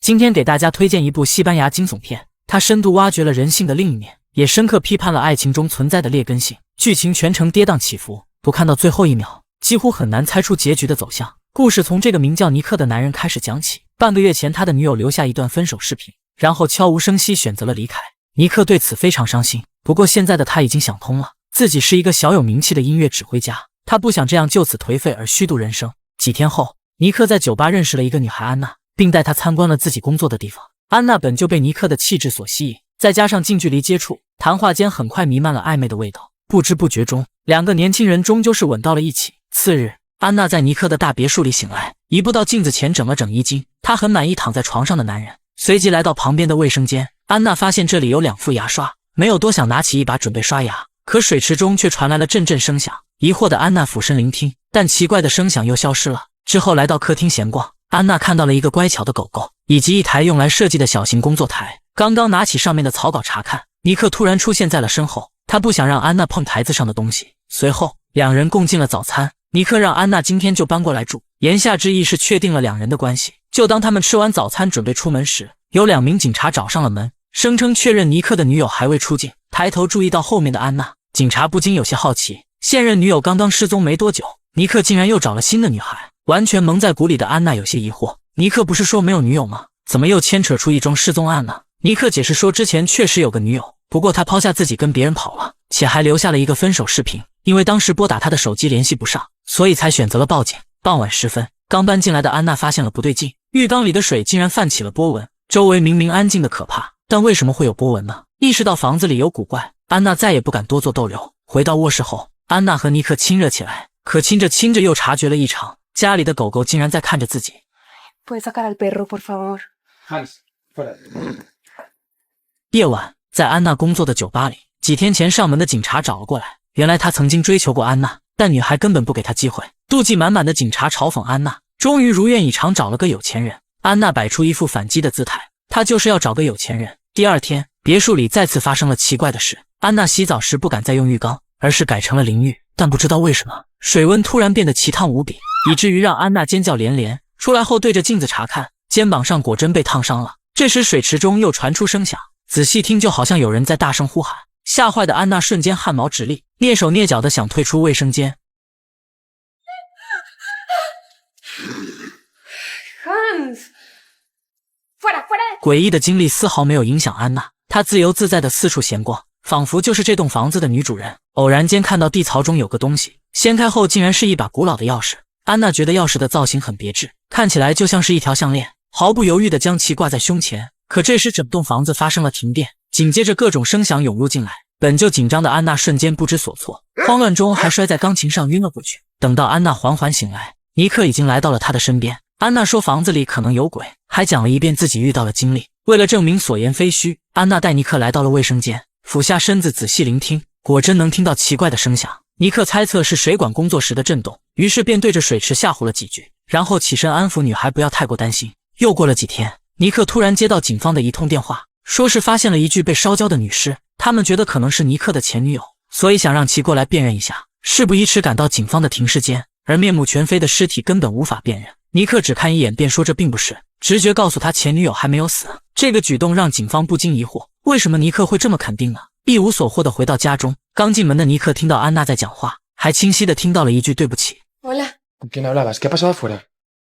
今天给大家推荐一部西班牙惊悚片，它深度挖掘了人性的另一面，也深刻批判了爱情中存在的劣根性。剧情全程跌宕起伏，不看到最后一秒，几乎很难猜出结局的走向。故事从这个名叫尼克的男人开始讲起。半个月前，他的女友留下一段分手视频，然后悄无声息选择了离开。尼克对此非常伤心，不过现在的他已经想通了，自己是一个小有名气的音乐指挥家，他不想这样就此颓废而虚度人生。几天后，尼克在酒吧认识了一个女孩安娜，并带她参观了自己工作的地方。安娜本就被尼克的气质所吸引，再加上近距离接触，谈话间很快弥漫了暧昧的味道。不知不觉中，两个年轻人终究是吻到了一起。次日，安娜在尼克的大别墅里醒来，一步到镜子前整了整衣襟，她很满意躺在床上的男人，随即来到旁边的卫生间。安娜发现这里有2副牙刷，没有多想拿起一把准备刷牙，可水池中却传来了阵阵声响。疑惑的安娜俯身聆听，但奇怪的声响又消失了。之后来到客厅闲逛，安娜看到了一个乖巧的狗狗，以及一台用来设计的小型工作台。刚刚拿起上面的草稿查看，尼克突然出现在了身后，他不想让安娜碰台子上的东西。随后两人共进了早餐，尼克让安娜今天就搬过来住，言下之意是确定了两人的关系。就当他们吃完早餐准备出门时，有2名警察找上了门，声称确认尼克的女友还未出境。抬头注意到后面的安娜，警察不禁有些好奇，现任女友刚刚失踪没多久，尼克竟然又找了新的女孩。完全蒙在鼓里的安娜有些疑惑，尼克不是说没有女友吗？怎么又牵扯出一桩失踪案呢？尼克解释说之前确实有个女友，不过他抛下自己跟别人跑了，且还留下了一个分手视频，因为当时拨打他的手机联系不上，所以才选择了报警。傍晚时分，刚搬进来的安娜发现了不对劲，浴缸里的水竟然泛起了波纹，周围明明安静的可怕，但为什么会有波纹呢？意识到房子里有古怪，安娜再也不敢多做逗留。回到卧室后，安娜和尼克亲热起来，可亲着亲着又察觉了异常，家里的狗狗竟然在看着自己。夜晚，在安娜工作的酒吧里，几天前上门的警察找了过来。原来他曾经追求过安娜，但女孩根本不给他机会。妒忌满满的警察嘲讽安娜，终于如愿以偿找了个有钱人。安娜摆出一副反击的姿态，她就是要找个有钱人。第二天，别墅里再次发生了奇怪的事。安娜洗澡时不敢再用浴缸，而是改成了淋浴，但不知道为什么，水温突然变得奇烫无比，以至于让安娜尖叫连连。出来后对着镜子查看，肩膀上果真被烫伤了。这时水池中又传出声响，仔细听就好像有人在大声呼喊。吓坏的安娜瞬间汗毛直立，蹑手蹑脚的想退出卫生间。诡异的经历丝毫没有影响安娜，她自由自在的四处闲逛，仿佛就是这栋房子的女主人。偶然间看到地槽中有个东西，掀开后竟然是一把古老的钥匙。安娜觉得钥匙的造型很别致，看起来就像是一条项链，毫不犹豫地将其挂在胸前。可这时整栋房子发生了停电，紧接着各种声响涌入进来，本就紧张的安娜瞬间不知所措，慌乱中还摔在钢琴上晕了过去。等到安娜缓缓醒来，尼克已经来到了她的身边。安娜说房子里可能有鬼，还讲了一遍自己遇到的经历。为了证明所言非虚，安娜带尼克来到了卫生间，俯下身子仔细聆听，果真能听到奇怪的声响。尼克猜测是水管工作时的震动，于是便对着水池吓唬了几句，然后起身安抚女孩不要太过担心。又过了几天，尼克突然接到警方的一通电话，说是发现了一具被烧焦的女尸，他们觉得可能是尼克的前女友，所以想让其过来辨认一下。事不宜迟，赶到警方的停尸间，而面目全非的尸体根本无法辨认。尼克只看一眼便说这并不是，直觉告诉他前女友还没有死。这个举动让警方不禁疑惑，为什么尼克会这么肯定呢？一无所获地回到家中，刚进门的尼克听到安娜在讲话，还清晰地听到了一句对不起。Hola. ¿Con quién hablabas? ¿Qué ha pasado afuera?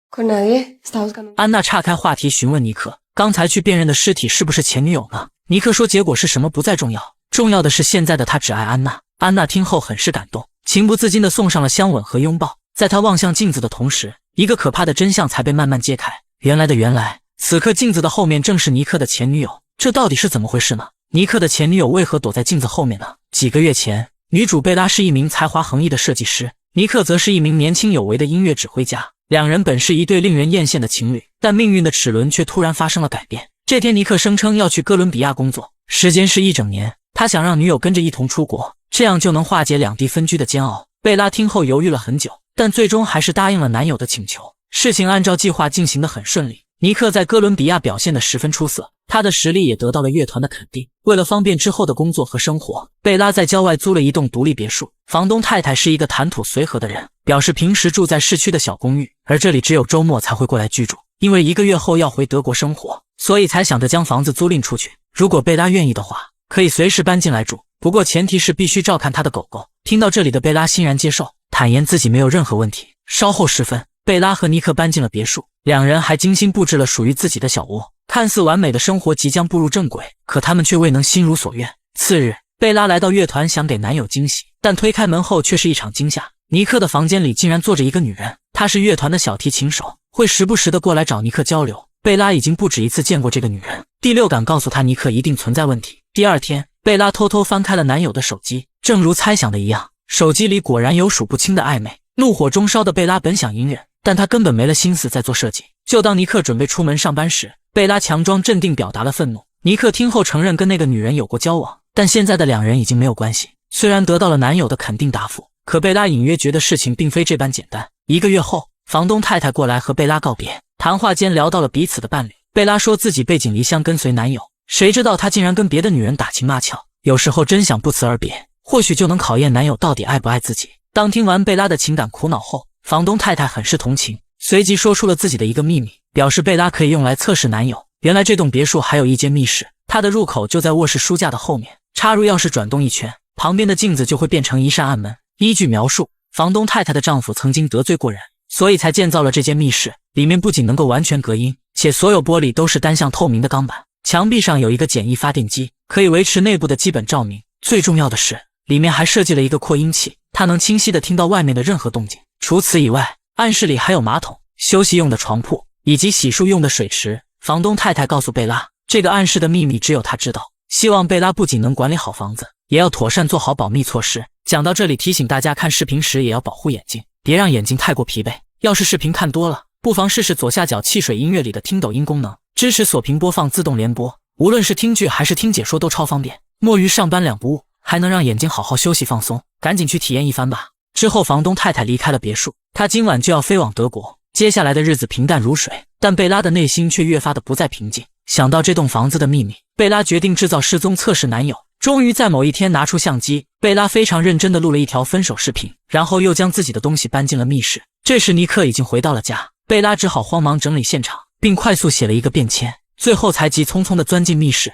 Con nadie. Estaba buscando. 安娜岔开话题询问尼克，刚才去辨认的尸体是不是前女友呢？尼克说结果是什么不再重要，重要的是现在的他只爱安娜。安娜听后很是感动，情不自禁地送上了香吻和拥抱。在她望向镜子的同时，一个可怕的真相才被慢慢揭开。原来，此刻镜子的后面正是尼克的前女友。这到底是怎么回事呢？尼克的前女友为何躲在镜子后面呢？几个月前，女主贝拉是一名才华横溢的设计师，尼克则是一名年轻有为的音乐指挥家。两人本是一对令人艳羡的情侣，但命运的齿轮却突然发生了改变。这天，尼克声称要去哥伦比亚工作，时间是1整年，他想让女友跟着一同出国，这样就能化解两地分居的煎熬。贝拉听后犹豫了很久，但最终还是答应了男友的请求。事情按照计划进行得很顺利，尼克在哥伦比亚表现得十分出色，他的实力也得到了乐团的肯定。为了方便之后的工作和生活，贝拉在郊外租了一栋独立别墅。房东太太是一个谈吐随和的人，表示平时住在市区的小公寓，而这里只有周末才会过来居住。因为1个月后要回德国生活，所以才想着将房子租赁出去。如果贝拉愿意的话，可以随时搬进来住，不过前提是必须照看他的狗狗。听到这里的贝拉欣然接受，坦言自己没有任何问题。稍后时分，贝拉和尼克搬进了别墅，两人还精心布置了属于自己的小窝，看似完美的生活即将步入正轨，可他们却未能心如所愿。次日，贝拉来到乐团想给男友惊喜，但推开门后却是一场惊吓。尼克的房间里竟然坐着一个女人，她是乐团的小提琴手，会时不时的过来找尼克交流。贝拉已经不止一次见过这个女人，第六感告诉她尼克一定存在问题。第二天，贝拉偷偷翻开了男友的手机，正如猜想的一样，手机里果然有数不清的暧昧。怒火中烧的贝拉本想隐忍，但她根本没了心思在做设计。就当尼克准备出门上班时，贝拉强装镇定表达了愤怒。尼克听后承认跟那个女人有过交往，但现在的两人已经没有关系。虽然得到了男友的肯定答复，可贝拉隐约觉得事情并非这般简单。1个月后，房东太太过来和贝拉告别，谈话间聊到了彼此的伴侣。贝拉说自己背井离乡跟随男友，谁知道他竟然跟别的女人打情骂俏。有时候真想不辞而别，或许就能考验男友到底爱不爱自己。当听完贝拉的情感苦恼后，房东太太很是同情，随即说出了自己的一个秘密，表示贝拉可以用来测试男友。原来这栋别墅还有一间密室，它的入口就在卧室书架的后面，插入钥匙转动一圈，旁边的镜子就会变成一扇暗门。依据描述，房东太太的丈夫曾经得罪过人，所以才建造了这间密室。里面不仅能够完全隔音，且所有玻璃都是单向透明的钢板，墙壁上有一个简易发电机，可以维持内部的基本照明。最重要的是，里面还设计了一个扩音器，它能清晰地听到外面的任何动静。除此以外，暗室里还有马桶、休息用的床铺以及洗漱用的水池。房东太太告诉贝拉，这个暗室的秘密只有她知道，希望贝拉不仅能管理好房子，也要妥善做好保密措施。讲到这里，提醒大家看视频时也要保护眼睛，别让眼睛太过疲惫。要是视频看多了，不妨试试左下角汽水音乐里的听抖音功能，支持锁屏播放自动联播，无论是听剧还是听解说都超方便。摸鱼上班两不误，还能让眼睛好好休息放松，赶紧去体验一番吧。之后房东太太离开了别墅，她今晚就要飞往德国。接下来的日子平淡如水，但贝拉的内心却越发的不再平静。想到这栋房子的秘密，贝拉决定制造失踪测试男友。终于在某一天拿出相机，贝拉非常认真地录了一条分手视频，然后又将自己的东西搬进了密室。这时尼克已经回到了家，贝拉只好慌忙整理现场，并快速写了一个便签，最后才急匆匆地钻进密室。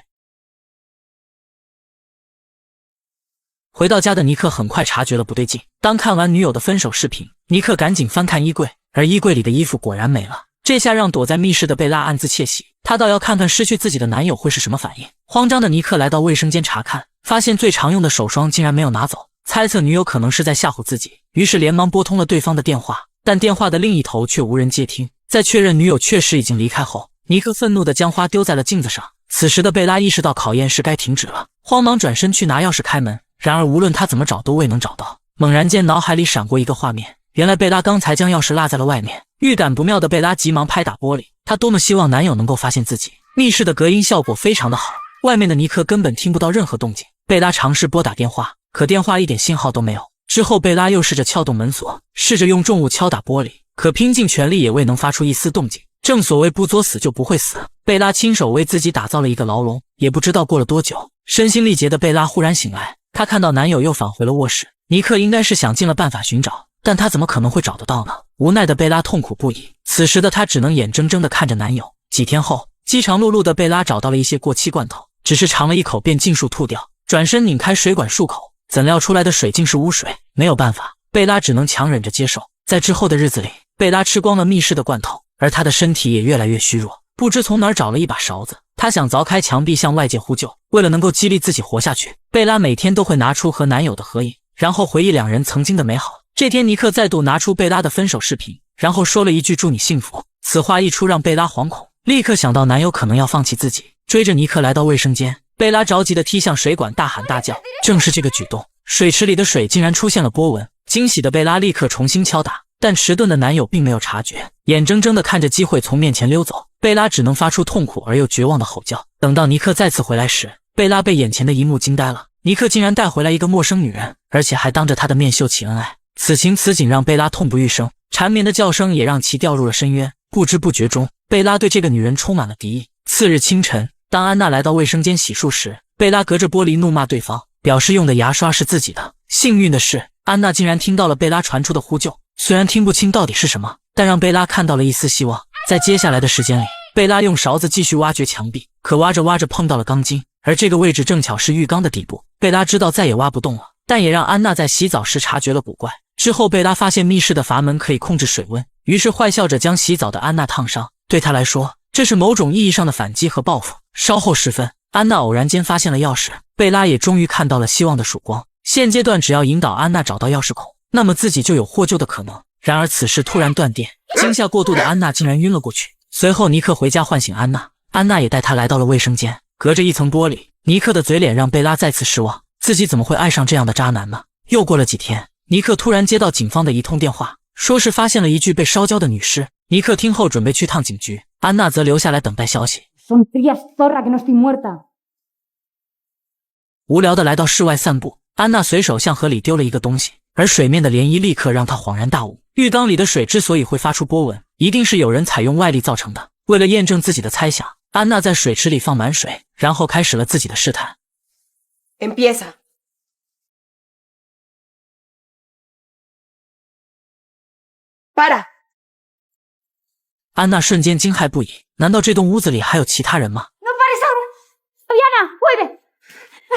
回到家的尼克很快察觉了不对劲，当看完女友的分手视频，尼克赶紧翻看衣柜，而衣柜里的衣服果然没了。这下让躲在密室的贝拉暗自窃喜，她倒要看看失去自己的男友会是什么反应。慌张的尼克来到卫生间查看，发现最常用的手霜竟然没有拿走，猜测女友可能是在吓唬自己，于是连忙拨通了对方的电话，但电话的另一头却无人接听。在确认女友确实已经离开后，尼克愤怒地将花丢在了镜子上。此时的贝拉意识到考验是该停止了，慌忙转身去拿钥匙开门，然而无论他怎么找都未能找到。猛然间脑海里闪过一个画面，原来贝拉刚才将钥匙落在了外面。预感不妙的贝拉急忙拍打玻璃，她多么希望男友能够发现自己。密室的隔音效果非常的好，外面的尼克根本听不到任何动静。贝拉尝试拨打电话，可电话一点信号都没有。之后贝拉又试着撬动门锁，试着用重物敲打玻璃，可拼尽全力也未能发出一丝动静。正所谓不作死就不会死，贝拉亲手为自己打造了一个牢笼。也不知道过了多久，身心力竭的贝拉忽然醒来，她看到男友又返回了卧室。尼克应该是想尽了办法寻找，但他怎么可能会找得到呢？无奈的贝拉痛苦不已，此时的她只能眼睁睁地看着男友。几天后，饥肠辘辘的贝拉找到了一些过期罐头，只是尝了一口便尽数吐掉，转身拧开水管漱口，怎料出来的水竟是污水。没有办法，贝拉只能强忍着接受。在之后的日子里，贝拉吃光了密室的罐头，而她的身体也越来越虚弱，不知从哪儿找了一把勺子，她想凿开墙壁向外界呼救。为了能够激励自己活下去，贝拉每天都会拿出和男友的合影，然后回忆两人曾经的美好。这天尼克再度拿出贝拉的分手视频，然后说了一句祝你幸福。此话一出让贝拉惶恐，立刻想到男友可能要放弃自己，追着尼克来到卫生间。贝拉着急地踢向水管，大喊大叫。正是这个举动，水池里的水竟然出现了波纹。惊喜的贝拉立刻重新敲打，但迟钝的男友并没有察觉，眼睁睁地看着机会从面前溜走。贝拉只能发出痛苦而又绝望的吼叫。等到尼克再次回来时，贝拉被眼前的一幕惊呆了，尼克竟然带回来一个陌生女人，而且还当着她的面秀起恩爱。此情此景让贝拉痛不欲生，缠绵的叫声也让其掉入了深渊。不知不觉中，贝拉对这个女人充满了敌意。次日清晨，当安娜来到卫生间洗漱时，贝拉隔着玻璃怒骂对方，表示用的牙刷是自己的。幸运的是，安娜竟然听到了贝拉传出的呼救，虽然听不清到底是什么，但让贝拉看到了一丝希望。在接下来的时间里，贝拉用勺子继续挖掘墙壁，可挖着挖着碰到了钢筋，而这个位置正巧是浴缸的底部。贝拉知道再也挖不动了，但也让安娜在洗澡时察觉了古怪。之后贝拉发现密室的阀门可以控制水温，于是坏笑着将洗澡的安娜烫伤。对她来说，这是某种意义上的反击和报复。稍后时分，安娜偶然间发现了钥匙，贝拉也终于看到了希望的曙光。现阶段只要引导安娜找到钥匙孔，那么自己就有获救的可能。然而此时突然断电，惊吓过度的安娜竟然晕了过去。随后尼克回家唤醒安娜，安娜也带她来到了卫生间。隔着一层玻璃，尼克的嘴脸让贝拉再次失望，自己怎么会爱上这样的渣男呢？又过了几天，尼克突然接到警方的一通电话，说是发现了一具被烧焦的女尸。尼克听后准备去趟警局，安娜则留下来等待消息。无聊的来到室外散步，安娜随手向河里丢了一个东西，而水面的涟漪立刻让她恍然大悟。浴缸里的水之所以会发出波纹，一定是有人采用外力造成的。为了验证自己的猜想，安娜在水池里放满水，然后开始了自己的试探。Empieza. Para. 安娜瞬间惊骇不已，难道这栋屋子里还有其他人吗？ No pares ahora. Fabiana,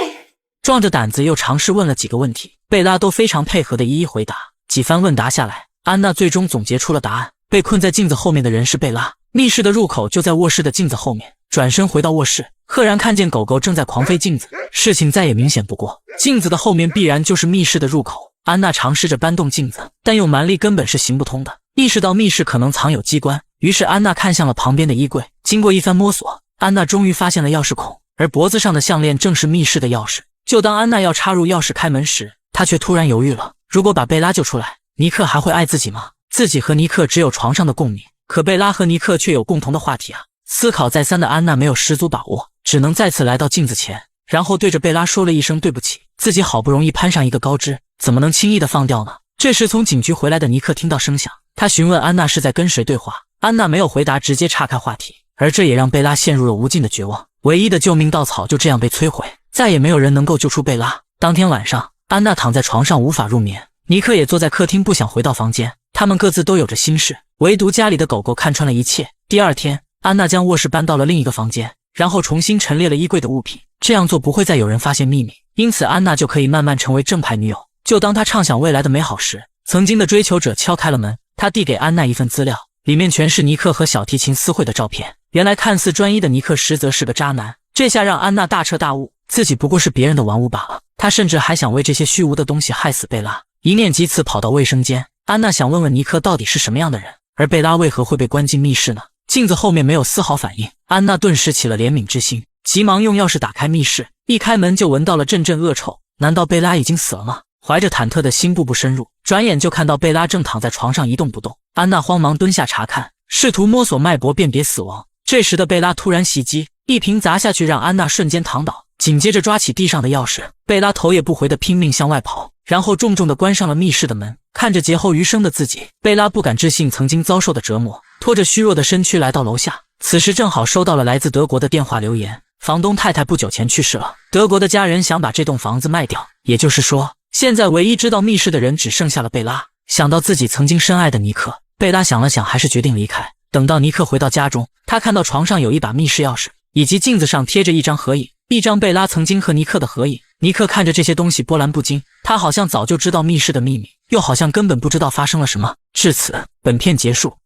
vuelve. 壮着胆子又尝试问了几个问题，贝拉都非常配合的一一回答。几番问答下来，安娜最终总结出了答案。被困在镜子后面的人是贝拉，密室的入口就在卧室的镜子后面。转身回到卧室，赫然看见狗狗正在狂吠镜子。事情再也明显不过，镜子的后面必然就是密室的入口。安娜尝试着搬动镜子，但用蛮力根本是行不通的。意识到密室可能藏有机关，于是安娜看向了旁边的衣柜。经过一番摸索，安娜终于发现了钥匙孔，而脖子上的项链正是密室的钥匙。就当安娜要插入钥匙开门时，她却突然犹豫了。如果把贝拉救出来，尼克还会爱自己吗？自己和尼克只有床上的共鸣，可贝拉和尼克却有共同的话题啊！思考再三的安娜没有十足把握，只能再次来到镜子前，然后对着贝拉说了一声对不起。自己好不容易攀上一个高枝，怎么能轻易的放掉呢？这时从警局回来的尼克听到声响，他询问安娜是在跟谁对话。安娜没有回答，直接岔开话题，而这也让贝拉陷入了无尽的绝望。唯一的救命稻草就这样被摧毁，再也没有人能够救出贝拉。当天晚上，安娜躺在床上无法入眠，尼克也坐在客厅不想回到房间。他们各自都有着心事，唯独家里的狗狗看穿了一切。第二天，安娜将卧室搬到了另一个房间，然后重新陈列了衣柜的物品。这样做不会再有人发现秘密，因此安娜就可以慢慢成为正派女友。就当她畅想未来的美好时，曾经的追求者敲开了门。他递给安娜一份资料，里面全是尼克和小提琴私会的照片。原来看似专一的尼克实则是个渣男，这下让安娜大彻大悟，自己不过是别人的玩物罢了。她甚至还想为这些虚无的东西害死贝拉。一念及此，跑到卫生间，安娜想问问尼克到底是什么样的人，而贝拉为何会被关进密室呢？镜子后面没有丝毫反应，安娜顿时起了怜悯之心，急忙用钥匙打开密室。一开门就闻到了阵阵恶臭，难道贝拉已经死了吗？怀着忐忑的心步步深入，转眼就看到贝拉正躺在床上一动不动。安娜慌忙蹲下查看，试图摸索脉搏辨别死亡。这时的贝拉突然袭击，一瓶砸下去让安娜瞬间躺倒，紧接着抓起地上的钥匙，贝拉头也不回地拼命向外跑，然后重重地关上了密室的门。看着劫后余生的自己，贝拉不敢置信曾经遭受的折磨，拖着虚弱的身躯来到楼下。此时正好收到了来自德国的电话留言，房东太太不久前去世了，德国的家人想把这栋房子卖掉，也就是说现在唯一知道密室的人只剩下了贝拉。想到自己曾经深爱的尼克，贝拉想了想，还是决定离开。等到尼克回到家中，他看到床上有一把密室钥匙，以及镜子上贴着一张合影，一张贝拉曾经和尼克的合影。尼克看着这些东西波澜不惊，他好像早就知道密室的秘密，又好像根本不知道发生了什么。至此，本片结束。